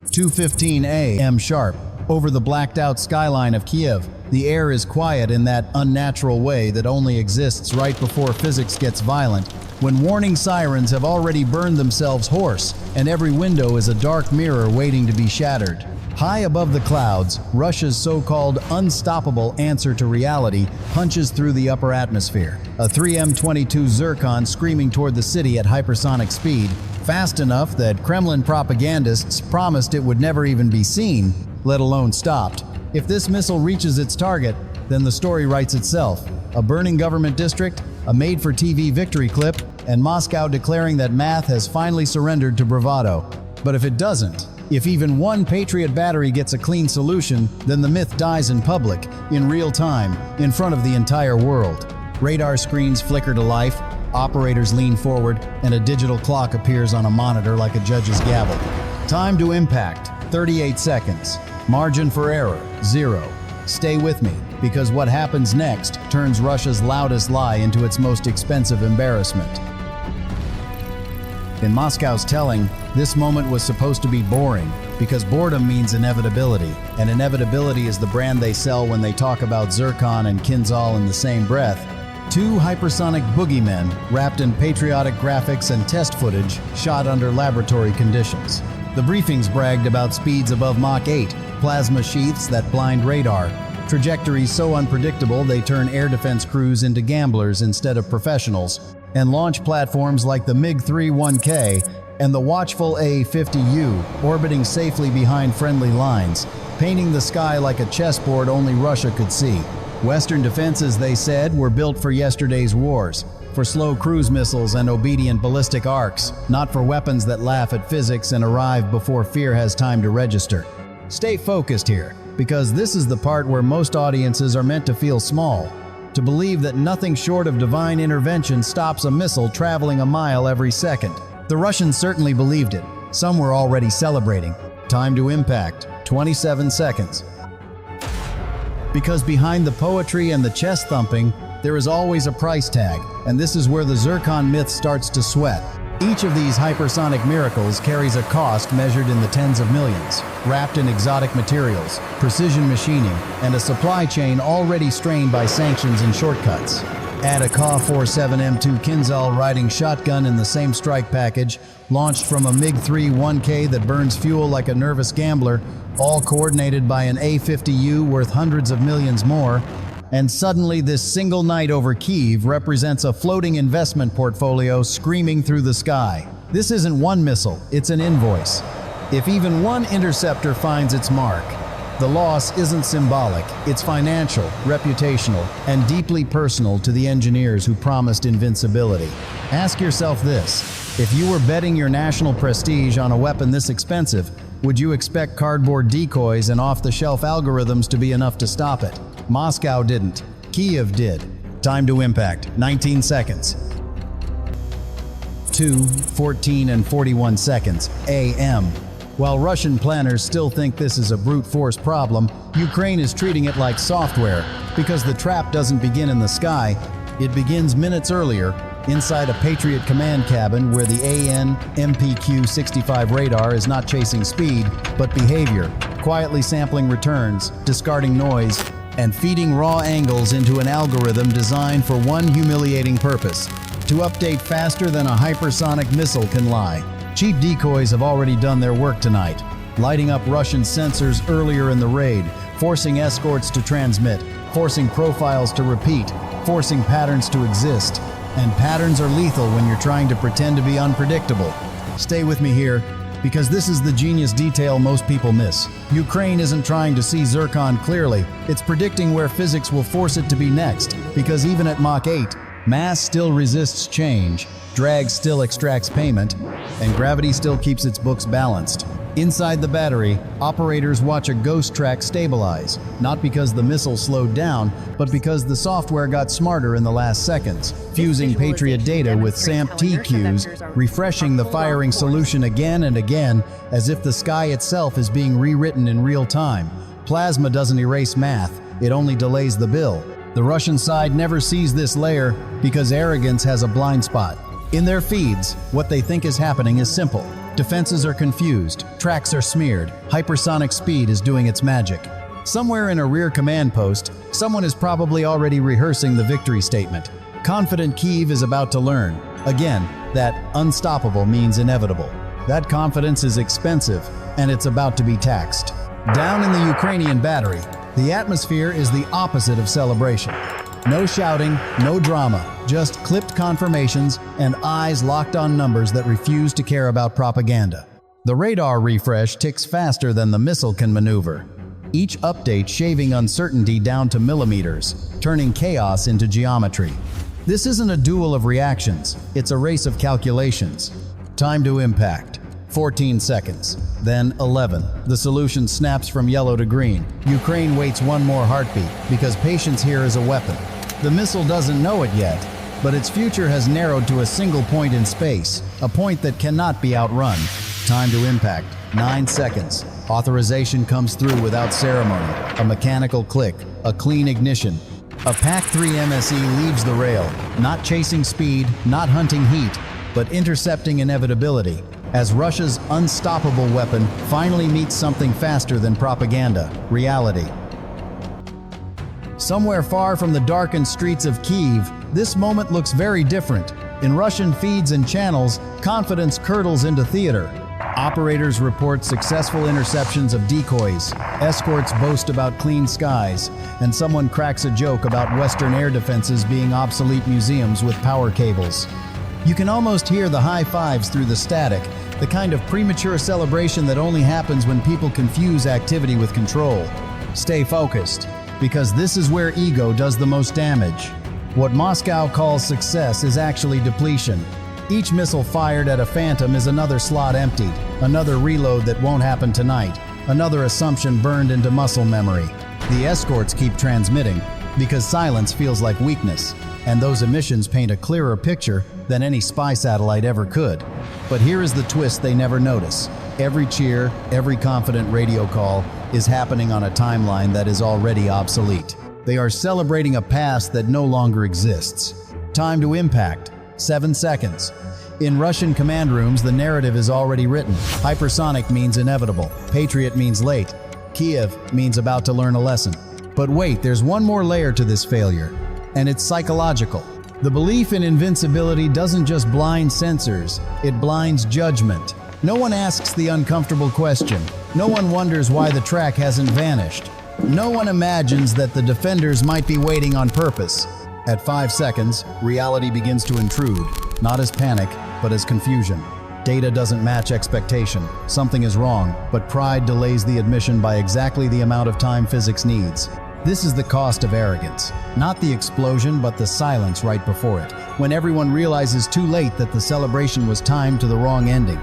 2:15 a.m. sharp. Over the blacked-out skyline of Kiev, the air is quiet in that unnatural way that only exists right before physics gets violent, when warning sirens have already burned themselves hoarse, and every window is a dark mirror waiting to be shattered. High above the clouds, Russia's so-called unstoppable answer to reality punches through the upper atmosphere. A 3M-22 Zircon screaming toward the city at hypersonic speed, fast enough that Kremlin propagandists promised it would never even be seen, let alone stopped. If this missile reaches its target, then the story writes itself. A burning government district, a made-for-TV victory clip, and Moscow declaring that math has finally surrendered to bravado. But if it doesn't, if even one Patriot battery gets a clean solution, then the myth dies in public, in real time, in front of the entire world. Radar screens flicker to life, operators lean forward, and a digital clock appears on a monitor like a judge's gavel. Time to impact, 38 seconds. Margin for error, 0. Stay with me, because what happens next turns Russia's loudest lie into its most expensive embarrassment. In Moscow's telling, this moment was supposed to be boring, because boredom means inevitability, and inevitability is the brand they sell when they talk about Zircon and Kinzhal in the same breath. Two hypersonic boogeymen wrapped in patriotic graphics and test footage shot under laboratory conditions. The briefings bragged about speeds above Mach 8, plasma sheaths that blind radar, trajectories so unpredictable they turn air defense crews into gamblers instead of professionals, and launch platforms like the MiG-31K and the watchful A-50U orbiting safely behind friendly lines, painting the sky like a chessboard only Russia could see. Western defenses, they said, were built for yesterday's wars, for slow cruise missiles and obedient ballistic arcs, not for weapons that laugh at physics and arrive before fear has time to register. Stay focused here, because this is the part where most audiences are meant to feel small, to believe that nothing short of divine intervention stops a missile traveling a mile every second. The Russians certainly believed it. Some were already celebrating. Time to impact, 27 seconds. Because behind the poetry and the chest thumping, there is always a price tag, and this is where the Zircon myth starts to sweat. Each of these hypersonic miracles carries a cost measured in the tens of millions, wrapped in exotic materials, precision machining, and a supply chain already strained by sanctions and shortcuts. Add a Ka-47M2 Kinzhal riding shotgun in the same strike package, launched from a MiG-31K that burns fuel like a nervous gambler, all coordinated by an A-50U worth hundreds of millions more, and suddenly this single night over Kyiv represents a floating investment portfolio screaming through the sky. This isn't one missile, it's an invoice. If even one interceptor finds its mark, the loss isn't symbolic, it's financial, reputational, and deeply personal to the engineers who promised invincibility. Ask yourself this: if you were betting your national prestige on a weapon this expensive, would you expect cardboard decoys and off-the-shelf algorithms to be enough to stop it? Moscow didn't. Kiev did. Time to impact, 19 seconds. 2:14 and 41 seconds a.m. While Russian planners still think this is a brute force problem, Ukraine is treating it like software, because the trap doesn't begin in the sky, it begins minutes earlier, inside a Patriot command cabin where the AN/MPQ-65 radar is not chasing speed, but behavior, quietly sampling returns, discarding noise, and feeding raw angles into an algorithm designed for one humiliating purpose: to update faster than a hypersonic missile can lie. Cheap decoys have already done their work tonight, lighting up Russian sensors earlier in the raid, forcing escorts to transmit, forcing profiles to repeat, forcing patterns to exist. And patterns are lethal when you're trying to pretend to be unpredictable. Stay with me here, because this is the genius detail most people miss. Ukraine isn't trying to see Zircon clearly, it's predicting where physics will force it to be next, because even at Mach 8, mass still resists change, drag still extracts payment, and gravity still keeps its books balanced. Inside the battery, operators watch a ghost track stabilize, not because the missile slowed down, but because the software got smarter in the last seconds, fusing Patriot data with SAMP-T cues, refreshing the firing solution again and again, as if the sky itself is being rewritten in real time. Plasma doesn't erase math, it only delays the bill. The Russian side never sees this layer because arrogance has a blind spot. In their feeds, what they think is happening is simple: Defenses are confused, tracks are smeared, hypersonic speed is doing its magic. Somewhere in a rear command post, someone is probably already rehearsing the victory statement. Confident Kyiv is about to learn. Again, that unstoppable means inevitable. That confidence is expensive, and it's about to be taxed. Down in the Ukrainian battery, the atmosphere is the opposite of celebration. No shouting, no drama, just clipped confirmations and eyes locked on numbers that refuse to care about propaganda. The radar refresh ticks faster than the missile can maneuver. Each update shaving uncertainty down to millimeters, turning chaos into geometry. This isn't a duel of reactions, it's a race of calculations. Time to impact. 14 seconds. Then 11. The solution snaps from yellow to green. Ukraine waits one more heartbeat, because patience here is a weapon. The missile doesn't know it yet, but its future has narrowed to a single point in space, a point that cannot be outrun. Time to impact. 9 seconds. Authorization comes through without ceremony. A mechanical click, a clean ignition. A PAC-3 MSE leaves the rail, not chasing speed, not hunting heat, but intercepting inevitability, as Russia's unstoppable weapon finally meets something faster than propaganda, reality. Somewhere far from the darkened streets of Kyiv, this moment looks very different. In Russian feeds and channels, confidence curdles into theater. Operators report successful interceptions of decoys, escorts boast about clean skies, and someone cracks a joke about Western air defenses being obsolete museums with power cables. You can almost hear the high fives through the static, the kind of premature celebration that only happens when people confuse activity with control. Stay focused, because this is where ego does the most damage. What Moscow calls success is actually depletion. Each missile fired at a phantom is another slot emptied, another reload that won't happen tonight, another assumption burned into muscle memory. The escorts keep transmitting, because silence feels like weakness, and those emissions paint a clearer picture than any spy satellite ever could. But here is the twist they never notice. Every cheer, every confident radio call is happening on a timeline that is already obsolete. They are celebrating a past that no longer exists. Time to impact. 7 seconds. In Russian command rooms, the narrative is already written. Hypersonic means inevitable. Patriot means late. Kyiv means about to learn a lesson. But wait, there's one more layer to this failure, and it's psychological. The belief in invincibility doesn't just blind sensors, it blinds judgment. No one asks the uncomfortable question. No one wonders why the track hasn't vanished. No one imagines that the defenders might be waiting on purpose. At 5 seconds, reality begins to intrude, not as panic, but as confusion. Data doesn't match expectation. Something is wrong, but pride delays the admission by exactly the amount of time physics needs. This is the cost of arrogance. Not the explosion, but the silence right before it, when everyone realizes too late that the celebration was timed to the wrong ending.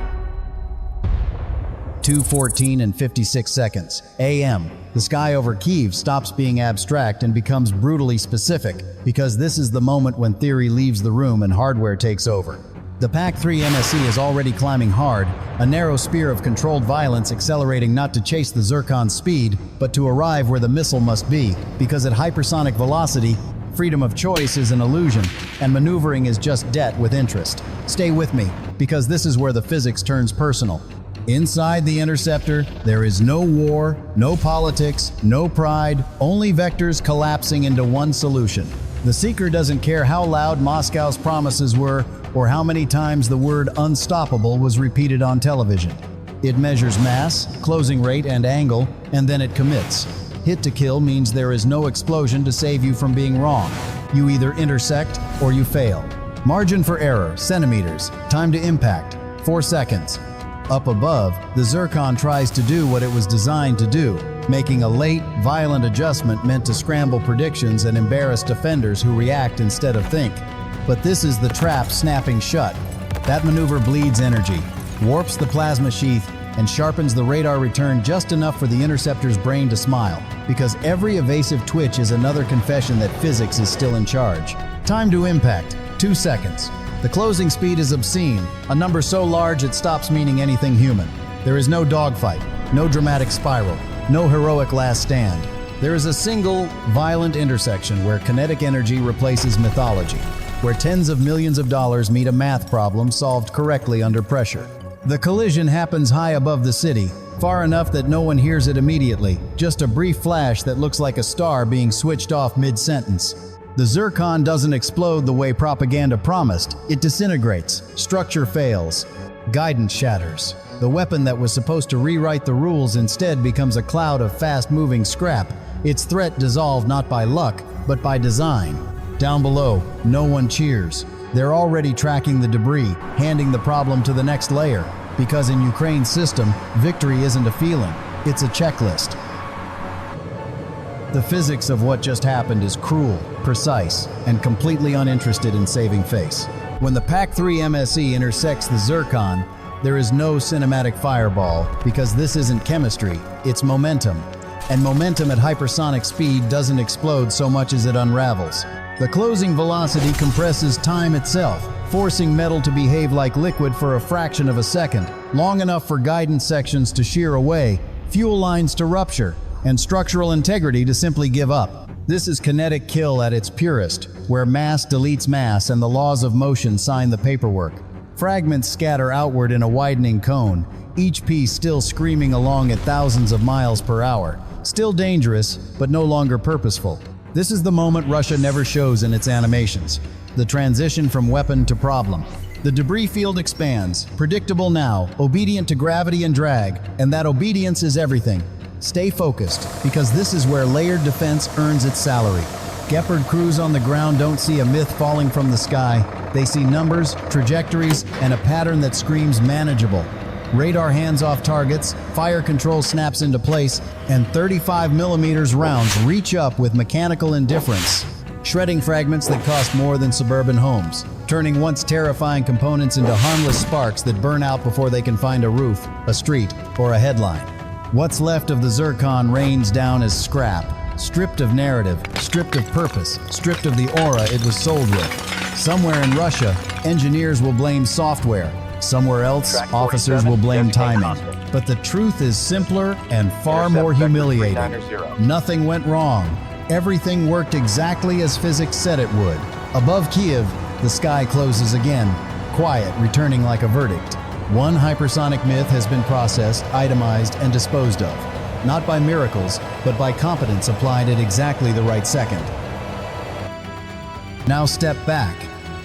2:14 and 56 seconds. AM. The sky over Kyiv stops being abstract and becomes brutally specific, because this is the moment when theory leaves the room and hardware takes over. The PAC-3 MSE is already climbing hard, a narrow spear of controlled violence accelerating not to chase the Zircon's speed, but to arrive where the missile must be, because at hypersonic velocity, freedom of choice is an illusion, and maneuvering is just debt with interest. Stay with me, because this is where the physics turns personal. Inside the interceptor, there is no war, no politics, no pride, only vectors collapsing into one solution. The seeker doesn't care how loud Moscow's promises were or how many times the word unstoppable was repeated on television. It measures mass, closing rate, and angle, and then it commits. Hit to kill means there is no explosion to save you from being wrong. You either intersect or you fail. Margin for error, centimeters. Time to impact, 4 seconds. Up above, the Zircon tries to do what it was designed to do, making a late, violent adjustment meant to scramble predictions and embarrass defenders who react instead of think. But this is the trap snapping shut. That maneuver bleeds energy, warps the plasma sheath, and sharpens the radar return just enough for the interceptor's brain to smile, because every evasive twitch is another confession that physics is still in charge. Time to impact, 2 seconds. The closing speed is obscene, a number so large it stops meaning anything human. There is no dogfight, no dramatic spiral, no heroic last stand. There is a single, violent intersection where kinetic energy replaces mythology, where tens of millions of dollars meet a math problem solved correctly under pressure. The collision happens high above the city, far enough that no one hears it immediately, just a brief flash that looks like a star being switched off mid-sentence. The Zircon doesn't explode the way propaganda promised, it disintegrates, structure fails, guidance shatters. The weapon that was supposed to rewrite the rules instead becomes a cloud of fast-moving scrap, its threat dissolved not by luck, but by design. Down below, no one cheers. They're already tracking the debris, handing the problem to the next layer. Because in Ukraine's system, victory isn't a feeling, it's a checklist. The physics of what just happened is cruel, precise, and completely uninterested in saving face. When the PAC-3 MSE intersects the Zircon, there is no cinematic fireball, because this isn't chemistry, it's momentum. And momentum at hypersonic speed doesn't explode so much as it unravels. The closing velocity compresses time itself, forcing metal to behave like liquid for a fraction of a second, long enough for guidance sections to shear away, fuel lines to rupture, and structural integrity to simply give up. This is kinetic kill at its purest, where mass deletes mass and the laws of motion sign the paperwork. Fragments scatter outward in a widening cone, each piece still screaming along at thousands of miles per hour. Still dangerous, but no longer purposeful. This is the moment Russia never shows in its animations. The transition from weapon to problem. The debris field expands, predictable now, obedient to gravity and drag, and that obedience is everything. Stay focused, because this is where layered defense earns its salary. Gepard crews on the ground don't see a myth falling from the sky. They see numbers, trajectories, and a pattern that screams manageable. Radar hands off targets, fire control snaps into place, and 35mm rounds reach up with mechanical indifference, shredding fragments that cost more than suburban homes, turning once terrifying components into harmless sparks that burn out before they can find a roof, a street, or a headline. What's left of the Zircon rains down as scrap, stripped of narrative, stripped of purpose, stripped of the aura it was sold with. Somewhere in Russia, engineers will blame software. Somewhere else, officers will blame timing. But the truth is simpler and far more humiliating. Nothing went wrong. Everything worked exactly as physics said it would. Above Kiev, the sky closes again, quiet, returning like a verdict. One hypersonic myth has been processed, itemized, and disposed of. Not by miracles, but by competence applied at exactly the right second. Now step back.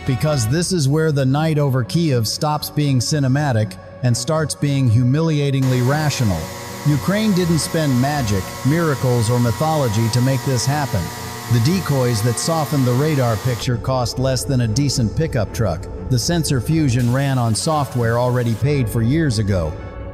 Because this is where the night over Kiev stops being cinematic and starts being humiliatingly rational. Ukraine didn't spend magic, miracles, or mythology to make this happen. The decoys that softened the radar picture cost less than a decent pickup truck. The sensor fusion ran on software already paid for years ago.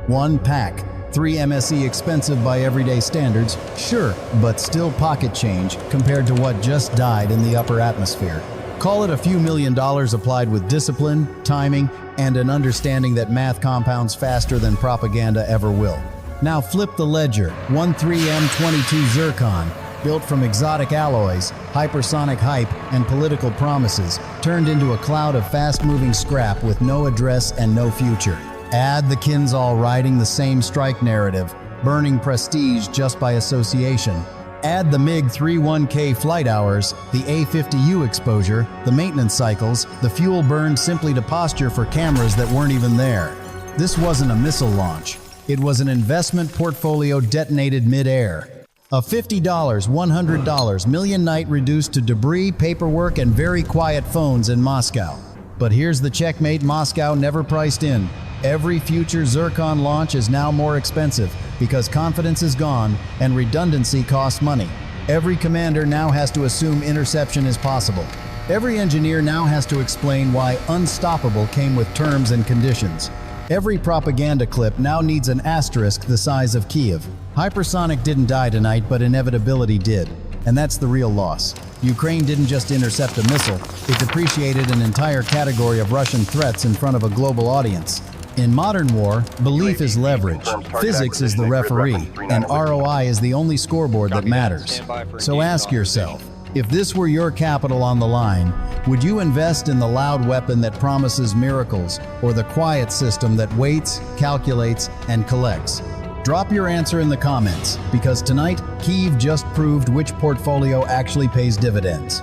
One PAC-3 MSE expensive by everyday standards, sure, but still pocket change compared to what just died in the upper atmosphere. Call it a few $1 million applied with discipline, timing, and an understanding that math compounds faster than propaganda ever will. Now flip the ledger. 13M22 Zircon, built from exotic alloys, hypersonic hype, and political promises, turned into a cloud of fast-moving scrap with no address and no future. Add the Kinzhal riding the same strike narrative, burning prestige just by association. Add the MiG-31K flight hours, the A-50U exposure, the maintenance cycles, the fuel burned simply to posture for cameras that weren't even there. This wasn't a missile launch. It was an investment portfolio detonated mid-air. A $50, $100 million night reduced to debris, paperwork, and very quiet phones in Moscow. But here's the checkmate Moscow never priced in. Every future Zircon launch is now more expensive because confidence is gone and redundancy costs money. Every commander now has to assume interception is possible. Every engineer now has to explain why unstoppable came with terms and conditions. Every propaganda clip now needs an asterisk the size of Kiev. Hypersonic didn't die tonight, but inevitability did. And that's the real loss. Ukraine didn't just intercept a missile, it depreciated an entire category of Russian threats in front of a global audience. In modern war, belief is leverage, physics is the referee, and ROI is the only scoreboard that matters. So ask yourself, if this were your capital on the line, would you invest in the loud weapon that promises miracles, or the quiet system that waits, calculates, and collects? Drop your answer in the comments, because tonight, Kyiv just proved which portfolio actually pays dividends.